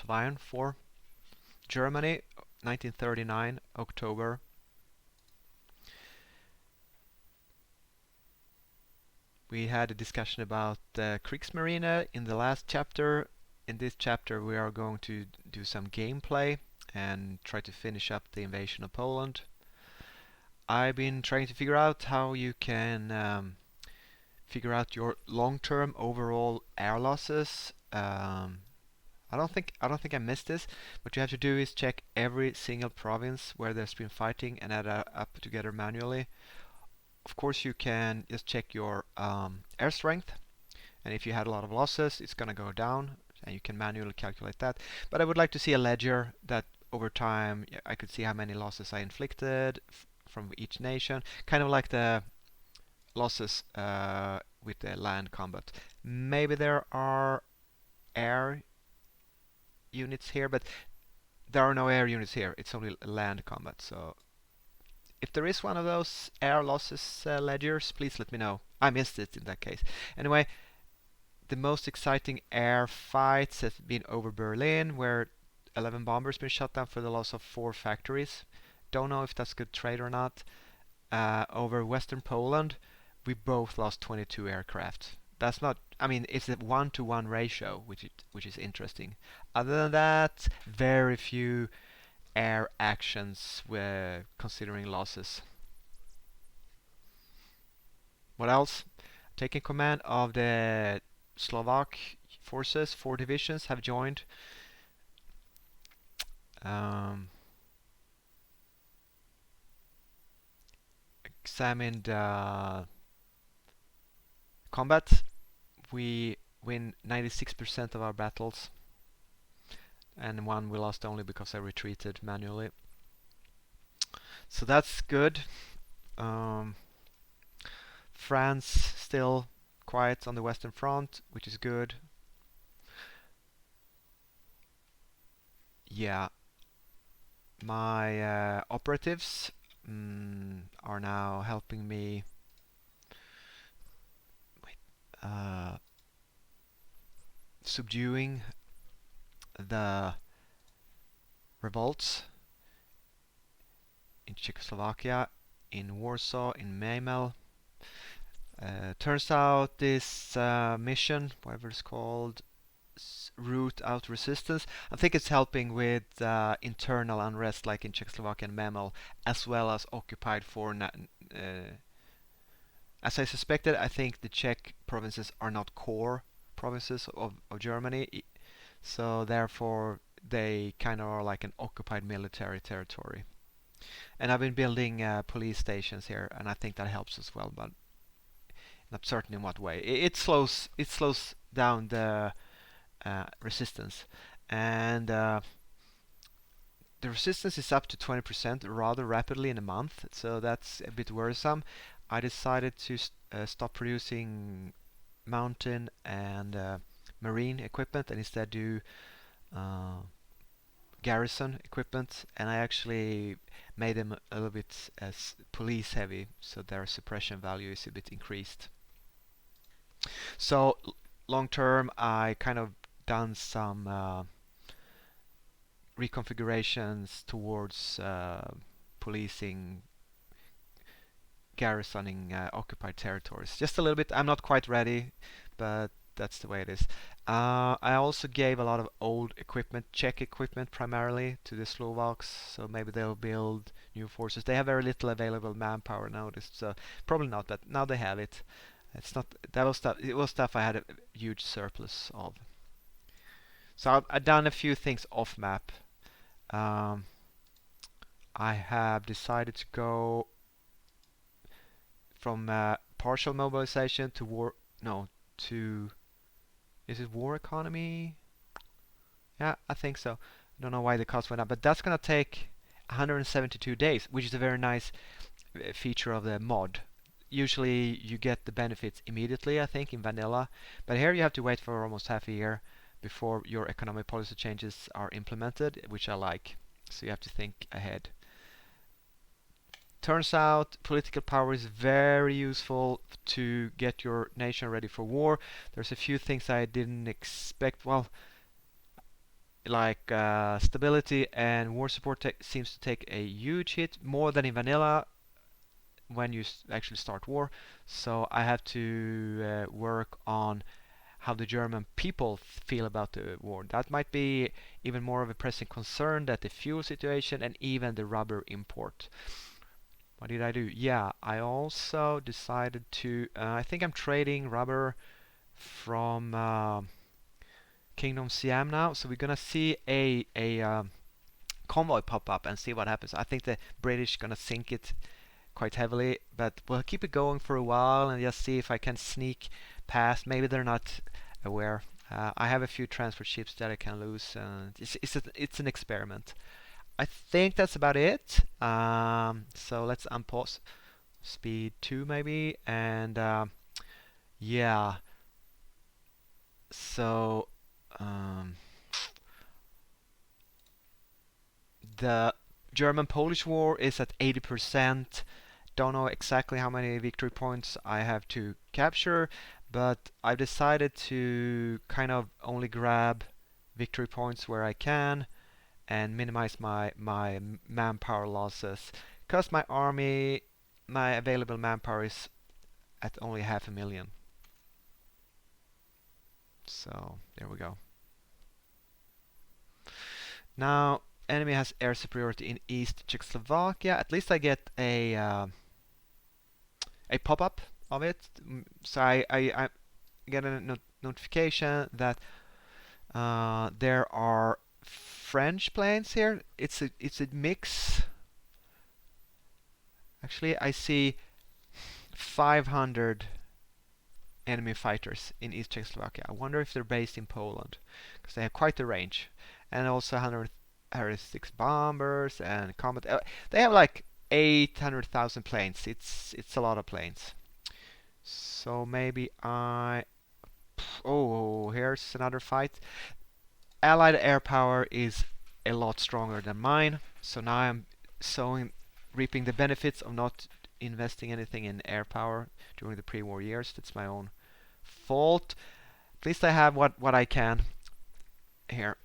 of Iron for Germany, 1939, October. We had a discussion about Kriegsmarine in the last chapter. In this chapter, we are going to do some gameplay and try to finish up the invasion of Poland. I've been trying to figure out how you can figure out your long-term overall air losses. I don't think I missed this. What you have to do is check every single province where there's been fighting and add up together manually. Of course, you can just check your air strength, and if you had a lot of losses, it's gonna go down, and you can manually calculate that. But I would like to see a ledger that over time I could see how many losses I inflicted from each nation, kind of like the losses with the land combat. Maybe there are air units here, but there are no air units here. It's only land combat. So if there is one of those air losses ledgers, please let me know. I missed it in that case. Anyway, the most exciting air fights have been over Berlin, where 11 bombers been shot down for the loss of 4 factories. Don't know if that's good trade or not. Over Western Poland, we both lost 22 aircraft. That's not, I mean, it's a 1-to-1 ratio, which is interesting. Other than that, very few air actions were considering losses. What else? Taking command of the Slovak forces, 4 divisions have joined. Examined combat. We win 96% of our battles, and one we lost only because I retreated manually. So that's good. France still quiet on the Western Front, which is good. Yeah, my operatives are now helping me subduing the revolts in Czechoslovakia, in Warsaw, in Memel. Turns out this mission, whatever it's called, root out resistance. I think it's helping with internal unrest like in Czechoslovakia and Memel, as well as occupied for as I suspected. I think the Czech provinces are not core provinces of Germany, so therefore they kind of are like an occupied military territory. And I've been building police stations here, and I think that helps as well, but not certain in what way. It slows down the resistance, and the resistance is up to 20% rather rapidly in a month, so that's a bit worrisome. I decided to stop producing mountain and marine equipment and instead do garrison equipment, and I actually made them a little bit as police heavy, so their suppression value is a bit increased. So long term, I kind of done some reconfigurations towards policing, garrisoning occupied territories. Just a little bit. I'm not quite ready, but that's the way it is. I also gave a lot of old equipment, Czech equipment primarily, to the Slovaks, so maybe they'll build new forces. They have very little available manpower nowadays, so probably not, but now they have it. It's not that was stuff. It was stuff I had a huge surplus of. So I've done a few things off map. Um, I have decided to go from partial mobilization to war. No, to is it war economy? Yeah, I think so. I don't know why the cost went up, but that's gonna take 172 days, which is a very nice feature of the mod. Usually you get the benefits immediately, I think, in vanilla, but here you have to wait for almost half a year before your economic policy changes are implemented, which I like. So you have to think ahead. Turns out political power is very useful to get your nation ready for war. There's a few things I didn't expect. Well, like stability and war support seems to take a huge hit, more than in vanilla when you actually start war. So I have to work on how the German people feel about the war. That might be even more of a pressing concern than the fuel situation and even the rubber import. What did I do? Yeah, I also decided to. I think I'm trading rubber from Kingdom Siam now, so we're gonna see a convoy pop up and see what happens. I think the British gonna sink it quite heavily, but we'll keep it going for a while and just see if I can sneak past. Maybe they're not aware. I have a few transport ships that I can lose, and it's an experiment. I think that's about it. So let's unpause speed 2 maybe, and yeah. So um, the German-Polish war is at 80%. Don't know exactly how many victory points I have to capture, but I've decided to kind of only grab victory points where I can and minimize my manpower losses, because my available manpower is at only 500,000. So there we go. Now enemy has air superiority in East Czechoslovakia. At least I get a pop-up of it. So I get a notification that there are French planes here. It's a mix. Actually, I see 500 enemy fighters in East Czechoslovakia. I wonder if they're based in Poland, because they have quite a range, and also 106 bombers and combat. They have like 800,000 planes. It's a lot of planes. So maybe oh, here's another fight. Allied air power is a lot stronger than mine, so now I'm reaping the benefits of not investing anything in air power during the pre-war years. That's my own fault. At least I have what I can here.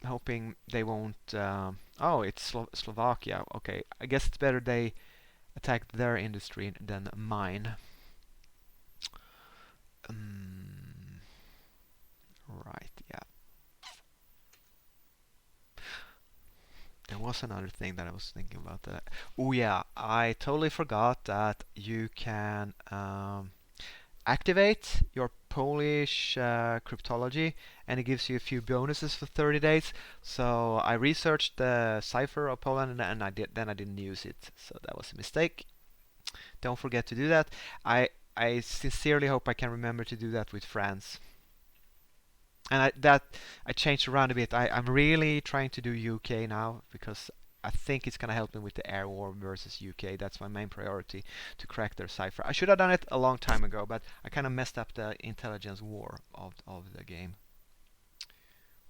Hoping they won't. Oh, it's Slovakia. Okay, I guess it's better they attack their industry than mine. Um, right, yeah. There was another thing that I was thinking about. Oh yeah, I totally forgot that you can activate your Polish cryptology, and it gives you a few bonuses for 30 days. So I researched the cipher of Poland, and then I didn't use it. So that was a mistake. Don't forget to do that. I sincerely hope I can remember to do that with France. And I changed around a bit. I'm really trying to do UK now, because I think it's gonna help me with the air war versus UK. That's my main priority, to crack their cipher. I should have done it a long time ago, but I kind of messed up the intelligence war of the game.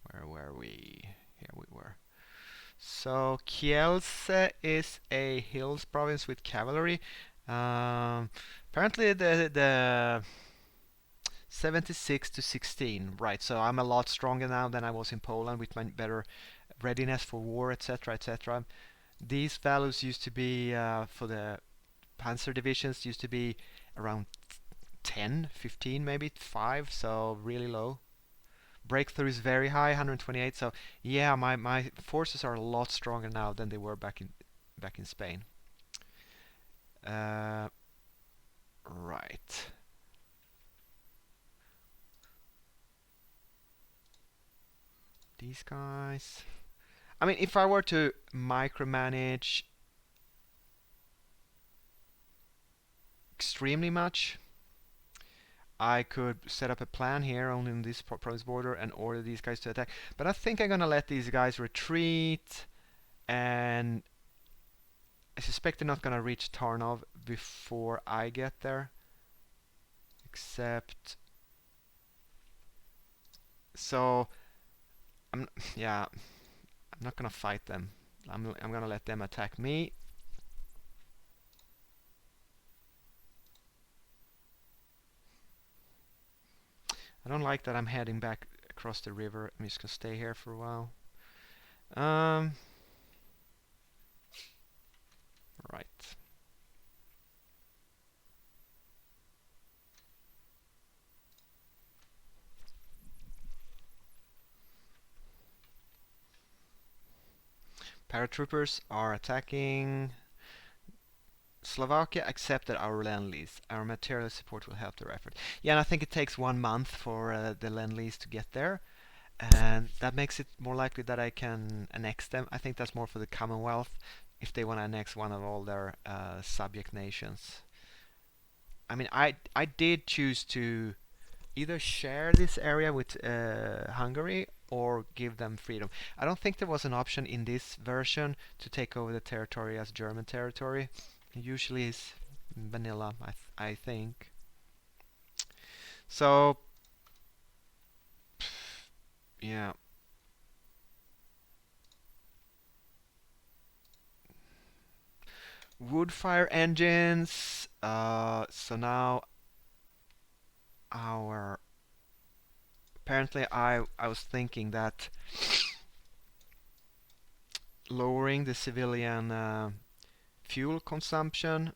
Where were we? Here we were. So Kielce is a hills province with cavalry. Apparently the 76 to 16, right? So I'm a lot stronger now than I was in Poland, with my better readiness for war, etc., etc. These values used to be for the Panzer divisions used to be around 10, 15, maybe 5, so really low. Breakthrough is very high, 128. So yeah, my forces are a lot stronger now than they were back in Spain. Uh, right. These guys. I mean, if I were to micromanage extremely much, I could set up a plan here only in this province border and order these guys to attack. But I think I'm gonna let these guys retreat, and I suspect they're not gonna reach Tarnov before I get there. Except, so yeah, I'm not gonna fight them. I'm gonna let them attack me. I don't like that I'm heading back across the river. I'm just gonna stay here for a while. Um, right. Paratroopers are attacking Slovakia. Accepted our Lend-Lease. Our material support will help their effort. Yeah, and I think it takes 1 month for the Lend-Lease to get there, and that makes it more likely that I can annex them. I think that's more for the Commonwealth if they want to annex one of all their subject nations. I mean, I did choose to either share this area with Hungary or give them freedom. I don't think there was an option in this version to take over the territory as German territory. It usually is vanilla, I think. So, yeah. Wood fire engines. So now our apparently I was thinking that lowering the civilian fuel consumption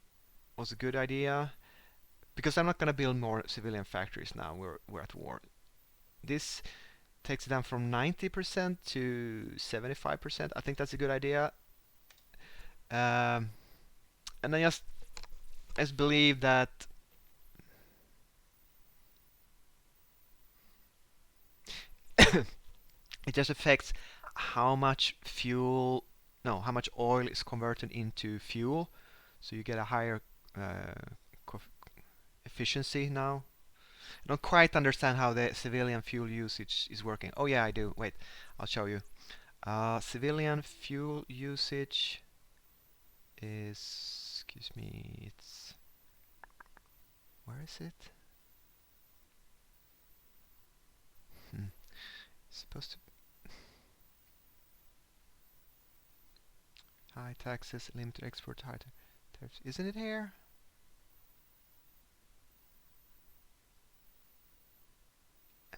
was a good idea because I'm not going to build more civilian factories now. We're at war. This takes it down from 90% to 75%. I think that's a good idea. Um, and I just believe that it just affects how much fuel, no, how much oil is converted into fuel. So you get a higher uh, efficiency now. I don't quite understand how the civilian fuel usage is working. Oh yeah, I do. Wait, I'll show you. Civilian fuel usage is, excuse me, it's, where is it? Hmm. It's supposed to high taxes, limited export, high tariffs. Isn't it here?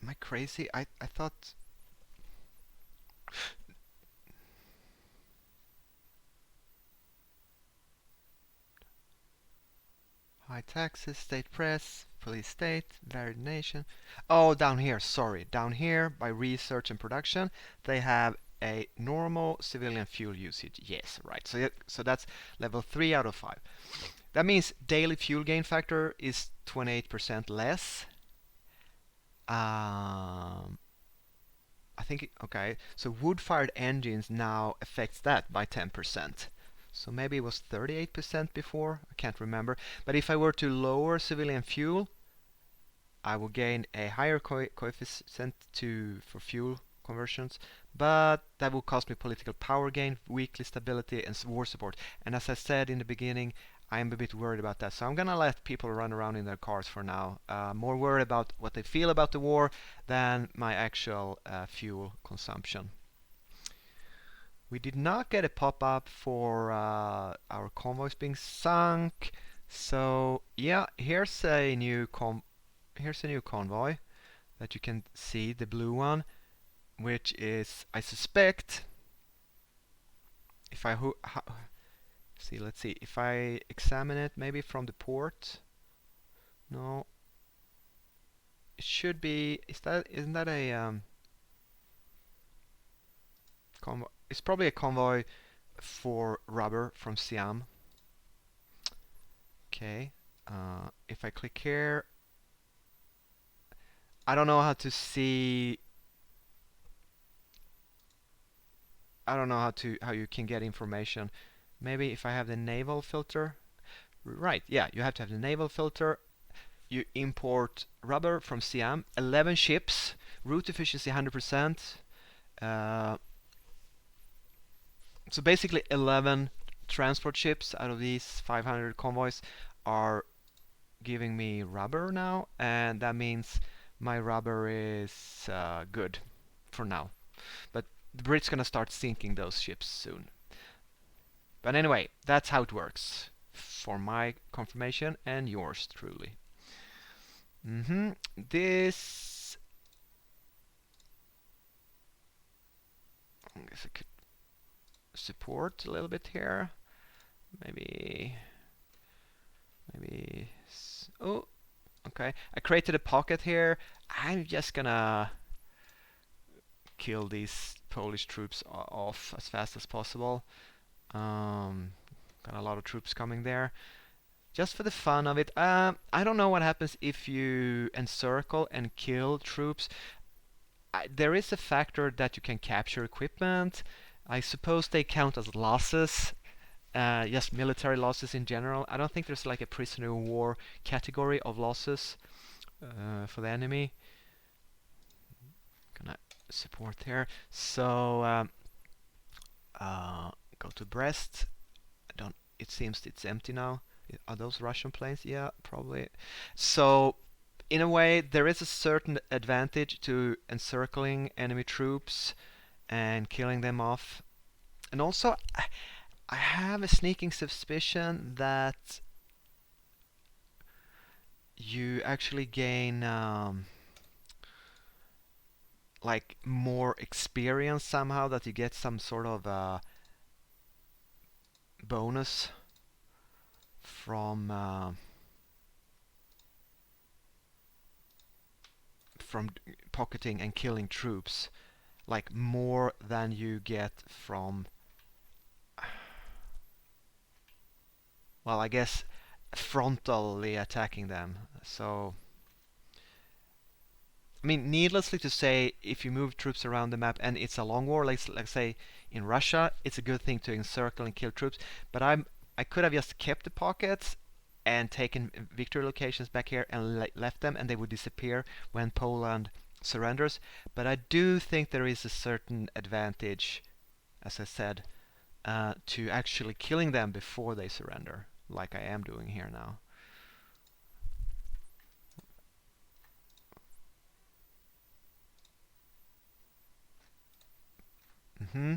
Am I crazy? I thought high taxes, state press, police state, varied nation. Oh, down here, sorry. Down here, by research and production, they have a normal civilian fuel usage. Yes, right. So that's level 3 out of 5. That means daily fuel gain factor is 28% less. Um, I think, okay, so wood-fired engines now affects that by 10%. So maybe it was 38% before, I can't remember. But if I were to lower civilian fuel, I will gain a higher coefficient for fuel conversions, but that will cost me political power gain, weekly stability, and war support. And as I said in the beginning, I am a bit worried about that. So I'm gonna let people run around in their cars for now. More worried about what they feel about the war than my actual fuel consumption. We did not get a pop-up for our convoys being sunk. So yeah, here's a new convoy that you can see, the blue one, which is, I suspect, if I see, let's see, if I examine it maybe from the port, no, it should be, isn't that a convoy? It's probably a convoy for rubber from Siam. Okay, if I click here, I don't know how to see, I don't know how you can get information. Maybe if I have the naval filter. Right, yeah, you have to have the naval filter. You import rubber from Siam, 11 ships, route efficiency 100%. Uh, so basically 11 transport ships out of these 500 convoys are giving me rubber now, and that means my rubber is good for now. But the Brits gonna start sinking those ships soon. But anyway, that's how it works for my confirmation and yours truly. This, I guess I could. support a little bit here. Maybe, maybe. Oh, okay. I created a pocket here. I'm just gonna kill these Polish troops off as fast as possible. Um, got a lot of troops coming there. Just for the fun of it. I don't know what happens if you encircle and kill troops. There is a factor that you can capture equipment. I suppose they count as losses. Just military losses in general. I don't think there's like a prisoner of war category of losses for the enemy. Gonna support here. So go to Brest. I don't. It seems it's empty now. Are those Russian planes? Yeah, probably. So in a way, there is a certain advantage to encircling enemy troops and killing them off. And also, I have a sneaking suspicion that you actually gain like more experience somehow, that you get some sort of bonus from pocketing and killing troops, like more than you get from, well, I guess frontally attacking them. So I mean, needlessly to say, if you move troops around the map and it's a long war, like let's say in Russia, it's a good thing to encircle and kill troops. But I could have just kept the pockets and taken victory locations back here and left them, and they would disappear when Poland surrenders. But I do think there is a certain advantage, as I said, to actually killing them before they surrender, like I am doing here now. hmm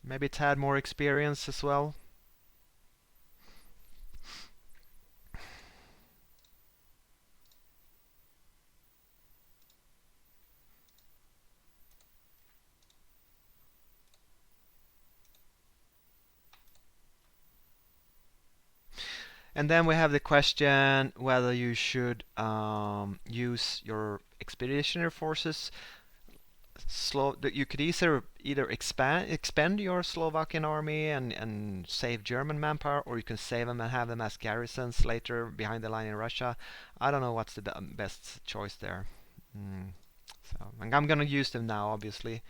Maybe a tad more experience as well. And then we have the question whether you should use your expeditionary forces. You could either expand your Slovakian army and save German manpower, or you can save them and have them as garrisons later behind the line in Russia. I don't know what's the best choice there. Mm. So I'm gonna use them now, obviously.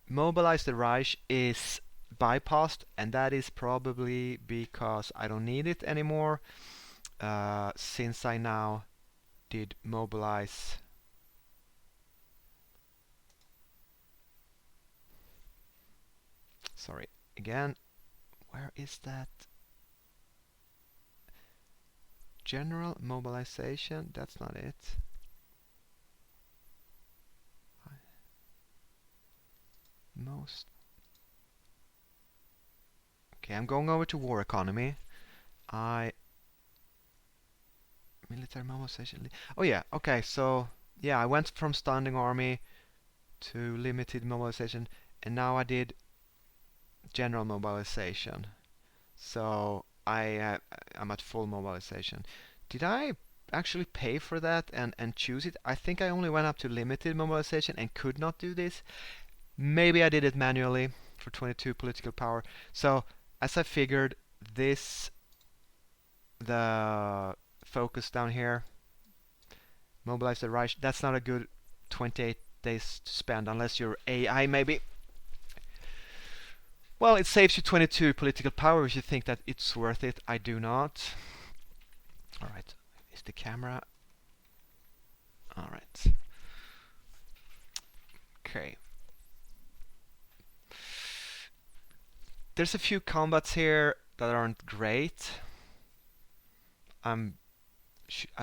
Mobilize the Reich is bypassed, and that is probably because I don't need it anymore, since I now did mobilize. Sorry, again, where is that? General mobilization, that's not it. Most. Okay, I'm going over to war economy. I military mobilization. Oh yeah, okay, so yeah, I went from standing army to limited mobilization, and now I did general mobilization. So I'm at full mobilization. Did I actually pay for that and choose it? I think I only went up to limited mobilization and could not do this. Maybe I did it manually for 22 political power. So as I figured, the focus down here, mobilize the Reich, that's not a good 28 days to spend unless you're AI maybe. Well, it saves you 22 political power if you think that it's worth it. I do not. Alright, is the camera? Alright. Okay. There's a few combats here that aren't great. I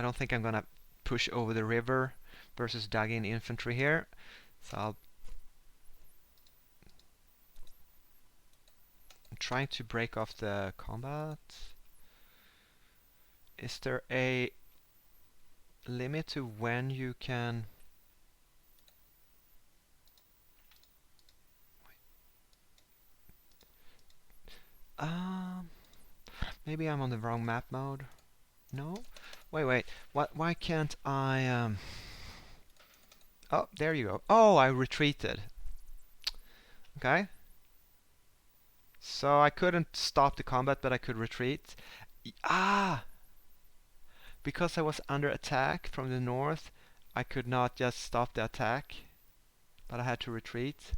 don't think I'm gonna push over the river versus dug-in infantry here. So I'm trying to break off the combat. Is there a limit to when you can Um, maybe I'm on the wrong map mode. No? Wait. What? Why can't I? Oh, there you go. Oh, I retreated. Okay. So I couldn't stop the combat, but I could retreat. Ah! Because I was under attack from the north, I could not just stop the attack, but I had to retreat.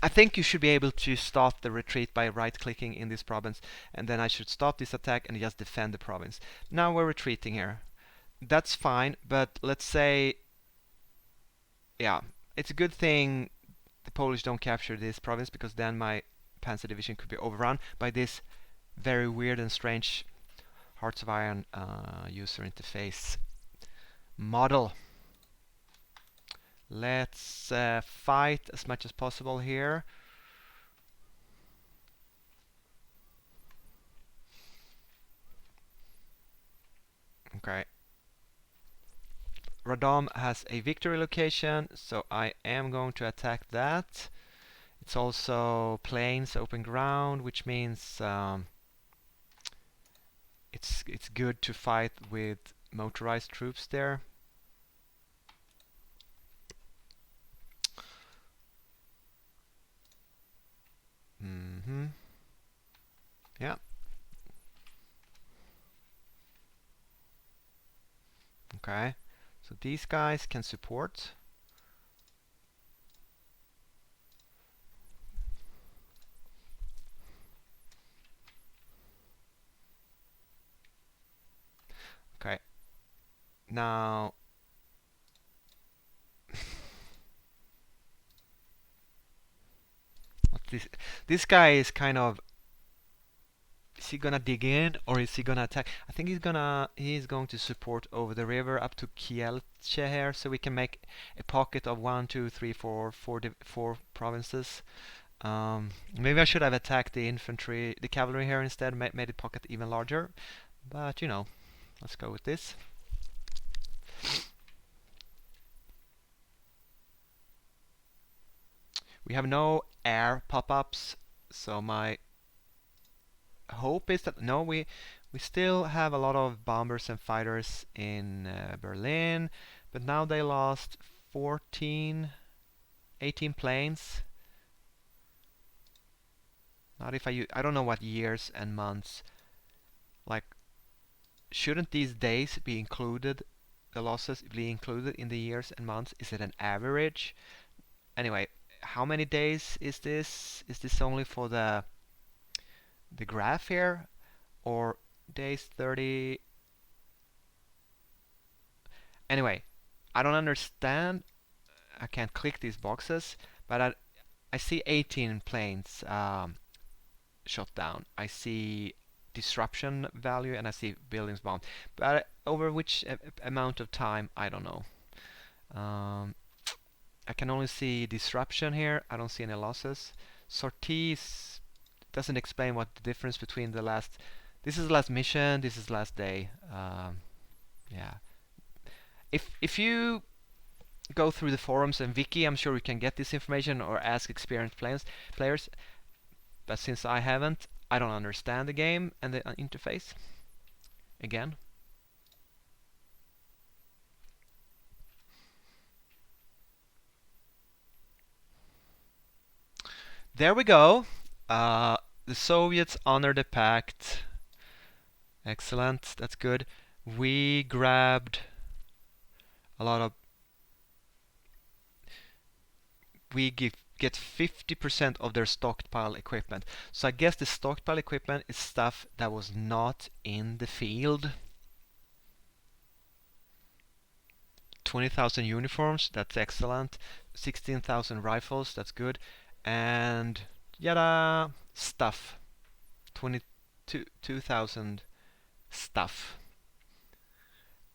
I think you should be able to stop the retreat by right-clicking in this province, and then I should stop this attack and just defend the province. Now we're retreating here. That's fine, but let's say, yeah, it's a good thing the Polish don't capture this province, because then my Panzer division could be overrun by this very weird and strange Hearts of Iron user interface model. Let's fight as much as possible here. Okay. Radom has a victory location, so I am going to attack that. It's also plains, open ground, which means it's good to fight with motorized troops there. Yeah. Okay. So these guys can support. Okay. Now what's this? This guy is kind of, is he gonna dig in or is he gonna attack? I think he's going to support over the river up to Kielce here, so we can make a pocket of 4 provinces. Maybe I should have attacked the infantry, the cavalry here instead, made the pocket even larger. But you know, let's go with this. We have no air pop-ups, so my hope is that no, we still have a lot of bombers and fighters in Berlin, but now they lost 14, 18 planes. Not if I don't know what years and months. Like, shouldn't these days be included? The losses be included in the years and months? Is it an average? Anyway, how many days is this? Is this only for the graph here, or days 30? Anyway, I don't understand. I can't click these boxes, but I see 18 planes shot down. I see disruption value and I see buildings bombed. But over which amount of time, I don't know. I can only see disruption here. I don't see any losses. Sorties doesn't explain what the difference between the last. This is the last mission. This is last day. Yeah. If you go through the forums and wiki, I'm sure you can get this information or ask experienced players. But since I haven't, I don't understand the game and the interface. Again. There we go. The Soviets honor the pact. Excellent. That's good. We grabbed a lot of. Get 50% of their stockpile equipment. So I guess the stockpile equipment is stuff that was not in the field. 20,000 uniforms, that's excellent. 16,000 rifles, that's good. And yada, stuff. 22,000 stuff.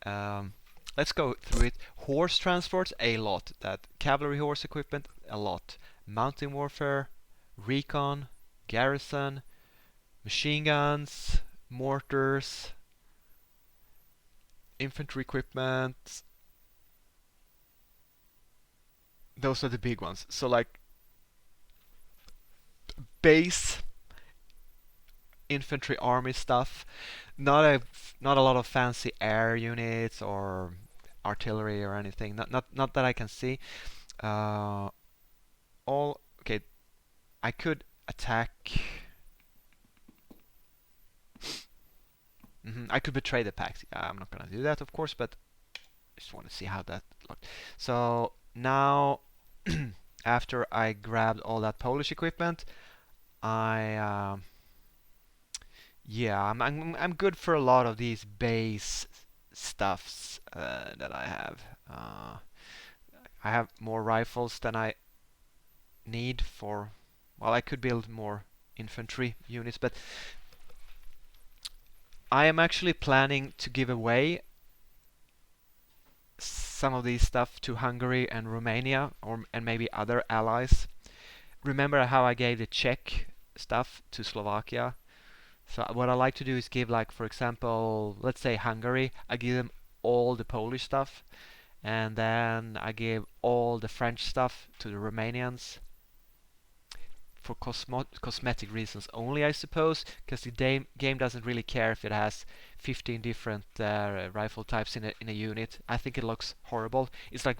Let's go through it. Horse transports, a lot. That cavalry horse equipment, a lot. Mountain warfare, recon, garrison, machine guns, mortars, infantry equipment, those are the big ones. So like base infantry army stuff, not a not a lot of fancy air units or artillery or anything. Not that I can see. Uh, all okay. I could attack. I could betray the packs. I'm not gonna do that, of course, but I just want to see how that looked. So now, after I grabbed all that Polish equipment, I yeah, I'm good for a lot of these base stuffs that I have. I have more rifles than I need for. Well, I could build more infantry units, but I am actually planning to give away some of these stuff to Hungary and Romania, and maybe other allies. Remember how I gave the Czech stuff to Slovakia? So what I like to do is give, like, for example, let's say Hungary, I give them all the Polish stuff, and then I give all the French stuff to the Romanians for cosmetic reasons only, I suppose, because the game doesn't really care if it has 15 different rifle types in a unit. I think it looks horrible. It's like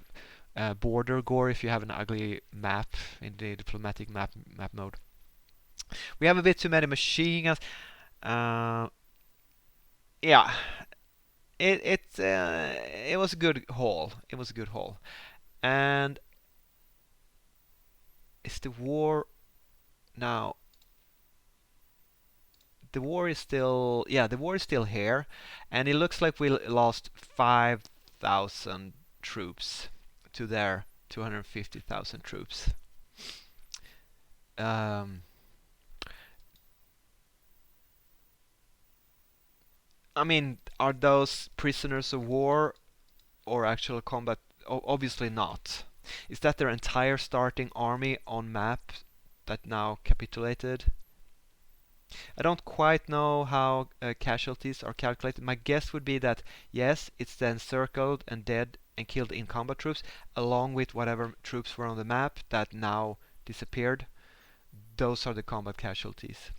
border gore if you have an ugly map in the diplomatic map mode. We have a bit too many machine guns. Yeah, it was a good haul. It was a good haul. And is the war now? The war is still, yeah, the war is still here, and it looks like we lost 5,000 troops to their 250,000 troops. Um, I mean, are those prisoners of war or actual combat? Obviously not. Is that their entire starting army on map that now capitulated? I don't quite know how casualties are calculated. My guess would be that yes, it's the encircled and dead and killed in combat troops, along with whatever troops were on the map that now disappeared. Those are the combat casualties.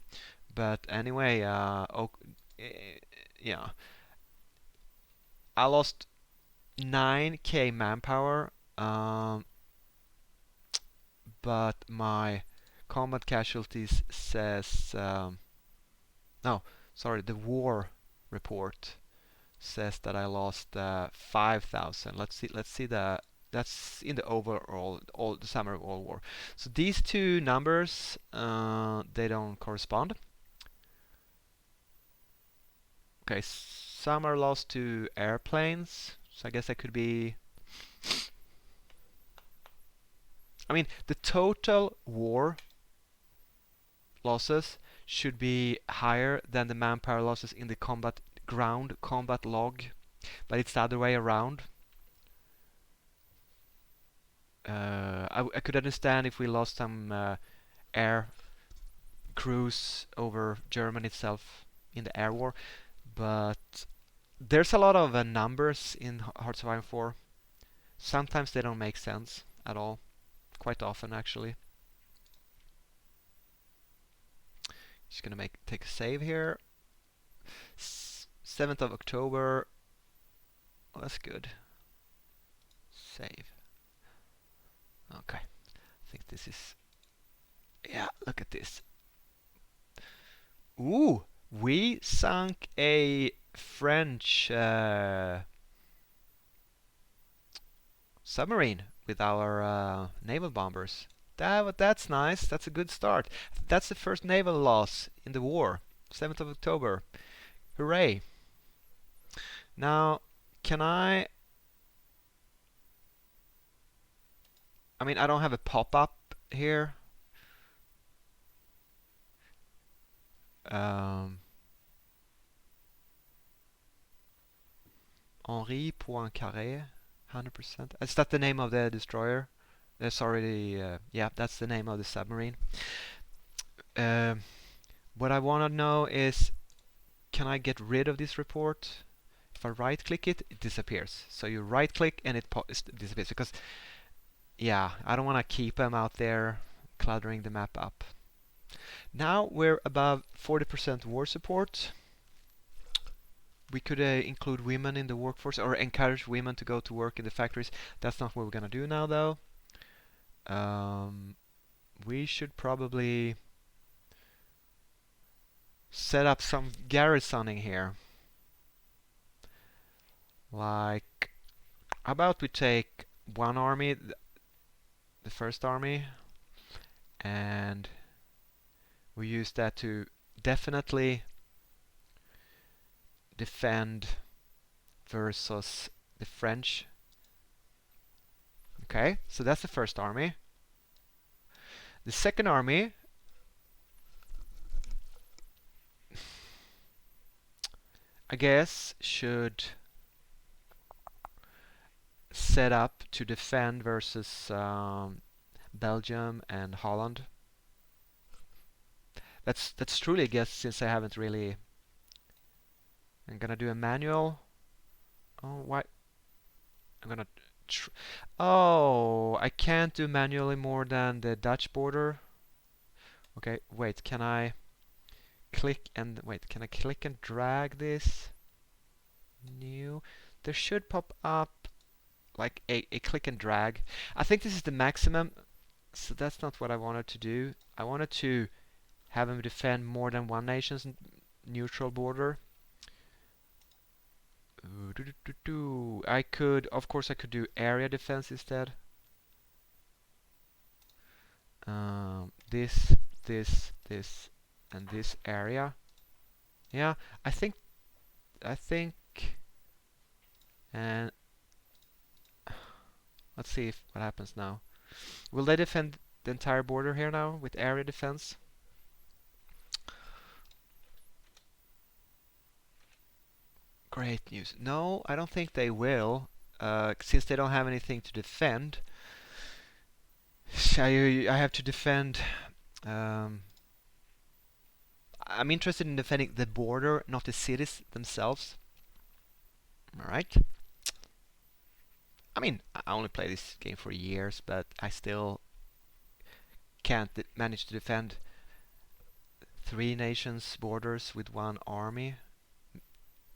But anyway, yeah, I lost 9k manpower, but my combat casualties says no, sorry, the war report says that I lost 5,000. Let's see the that's in the overall all the summer of all war. So these two numbers they don't correspond. Okay, some are lost to airplanes. So I guess that could be. I mean, the total war losses should be higher than the manpower losses in the ground combat log, but it's the other way around. I could understand if we lost some air crews over Germany itself in the air war, but there's a lot of numbers in Hearts of Iron 4. Sometimes they don't make sense at all. Quite often, actually. Just gonna take a save here. 7th of October. Oh, that's good. Save. Okay. I think this is. Yeah, look at this. Ooh, we sunk a French submarine with our naval bombers. That's nice. That's a good start. That's the first naval loss in the war. 7th of October. Hooray. Now, can I mean, I don't have a pop-up here. Henri Poincaré, 100%. Is that the name of the destroyer? Sorry, yeah, that's the name of the submarine. What I want to know is, can I get rid of this report? If I right-click it, it disappears. So you right-click and it disappears. Because, Yeah, I don't want to keep them out there cluttering the map up. Now we're above 40% war support. We could include women in the workforce or encourage women to go to work in the factories. That's not what we're gonna do now, though. We should probably set up some garrisoning here. Like, how about we take one army, the first army, and we use that to definitely defend versus the French. Okay, so that's the first army. The second army, I guess, should set up to defend versus Belgium and Holland. That's truly a guess since I haven't really. I'm gonna do a manual. Oh, why? I'm gonna. Oh, I can't do manually more than the Dutch border. Okay, wait. Can I click and wait? Can I click and drag this? New. There should pop up like a click and drag. I think this is the maximum, so that's not what I wanted to do. I wanted to have him defend more than one nation's neutral border. I could, of course, I could do area defense instead. This, this, and this area. Yeah, I think, and let's see what happens now. Will they defend the entire border here now with area defense? Great news. No, I don't think they will, since they don't have anything to defend. I have to defend. Um, I'm interested in defending the border, not the cities themselves. Alright. I mean, I only play this game for years, but I still can't manage to defend 3 nations' borders with one army.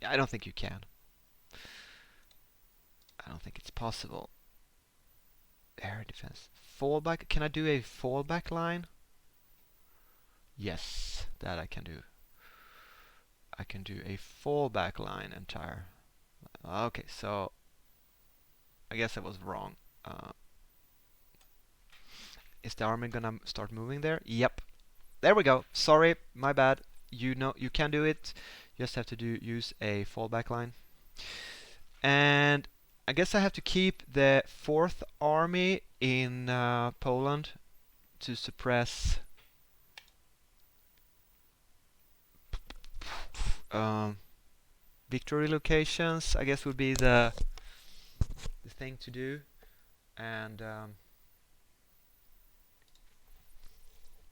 I don't think you can. I don't think it's possible. Air defense. Fallback. Can I do a fallback line? Yes, that I can do. I can do a fallback line entire. Okay, so I guess I was wrong. Is the army gonna start moving there? Yep. There we go. Sorry, my bad. You know you can do it. You just have to use a fallback line. And I guess I have to keep the 4th Army in Poland to suppress victory locations. I guess would be the thing to do. And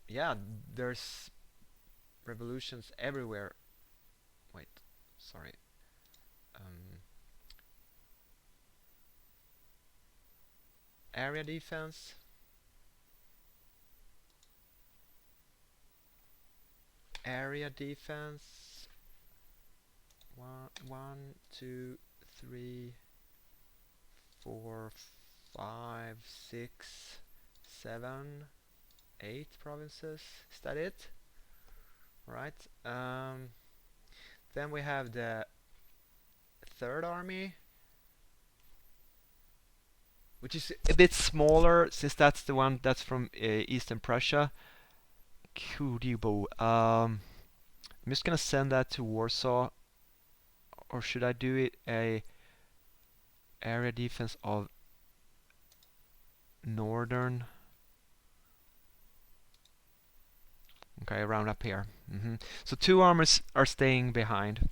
yeah, there's revolutions everywhere. Wait, sorry. Area defense. Area defense. 1, 2, 3, 4, 5, 6, 7, 8 provinces. Is that it? Right. Then we have the 3rd Army, which is a bit smaller since that's the one that's from Eastern Prussia. Kuribo. I'm just gonna send that to Warsaw, or should I do it a area defense of northern? Okay, around up here. So 2 armies are staying behind.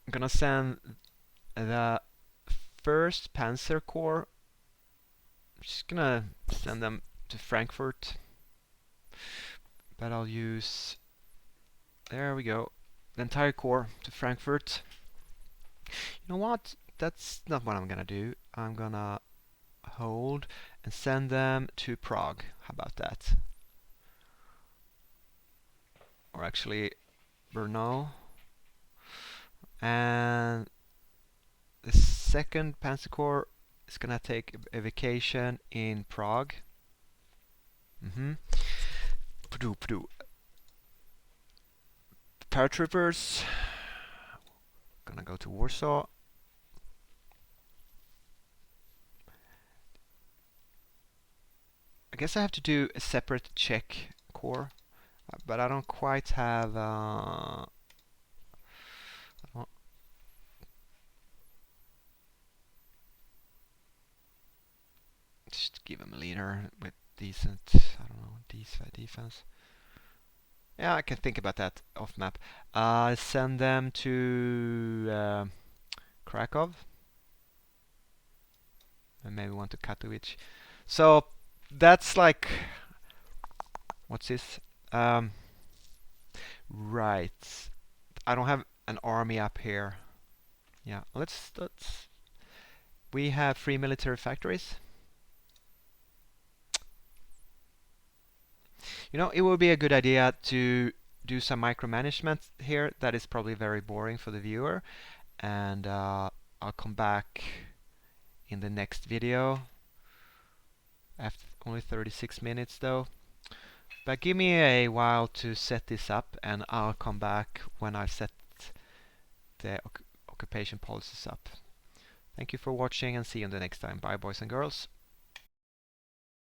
I'm gonna send the 1st Panzer Corps. I'm just gonna send them to Frankfurt, but I'll use, there we go, the entire corps to Frankfurt. You know what? that's not what I'm gonna do. I'm gonna hold and send them to Prague. How about that? Or actually Brno. And the second Panzer Corps is gonna take a vacation in Prague. Purdue, Purdue. Paratroopers gonna go to Warsaw. I guess I have to do a separate Czech corps, but I don't quite have. Just give him a leader with decent, I don't know, defense. Yeah, I can think about that off map. Send them to Krakow, and maybe one to Katowice. So that's like, what's this? Right. I don't have an army up here. Yeah, let's. We have 3 military factories. You know, it would be a good idea to do some micromanagement here. That is probably very boring for the viewer. And I'll come back in the next video. After only 36 minutes though. But give me a while to set this up, and I'll come back when I've set the occupation policies up. Thank you for watching, and see you the next time. Bye, boys and girls.